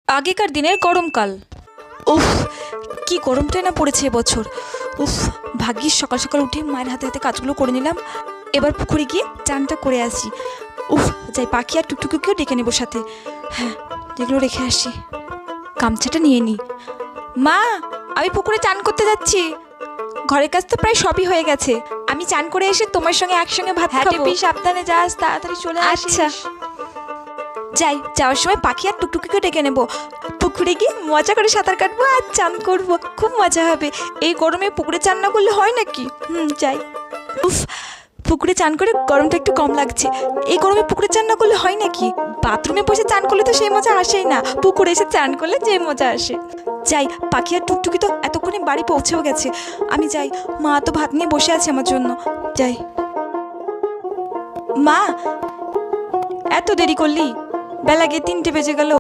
আগেকার দিনের গরমকাল। উফ, কি গরমটাই না পড়েছে এবছর। উফ, ভাগ্যিস সকাল সকাল উঠে মায়ের হাতে হাতে কাজগুলো করে নিলাম। এবার পুকুরে গিয়ে চানটা করে আসি। উফ, যাই পাখি আর টুকটুকিকেও ডেকে নেবো সাথে। হ্যাঁ, যেগুলো রেখে আসি। গামছাটা নিয়ে নিই। মা, আমি পুকুরে চান করতে যাচ্ছি। ঘরের কাজ তো প্রায় সবই হয়ে গেছে। আমি চান করে এসে তোমার সঙ্গে একসঙ্গে ভাত খাবো। সাবধানে যাস, তাড়াতাড়ি চলে আসিস। আচ্ছা, যাই, যাওয়ার সময় পাখি আর টুকটুকিকে ডেকে নেবো। পুকুরে গিয়ে মজা করে সাঁতার কাটবো আর চান করবো, খুব মজা হবে। এই গরমে পুকুরে চান না করলে হয় নাকি? যাই। উফ, পুকুরে চান করে গরমটা একটু কম লাগছে। এই গরমে পুকুরে চান না করলে হয় নাকি? বাথরুমে বসে চান করলে তো সেই মজা আসেই না, পুকুরে এসে চান করলে যে মজা আসে। যাই, পাখি আর টুকটুকি তো এতক্ষণে বাড়ি পৌঁছেও গেছে। আমি যাই, মা তো ভাত নিয়ে বসে আছে আমার জন্য। যাই। মা, এত দেরি করলি? বেলা গিয়ে 3টে বেজে গেল।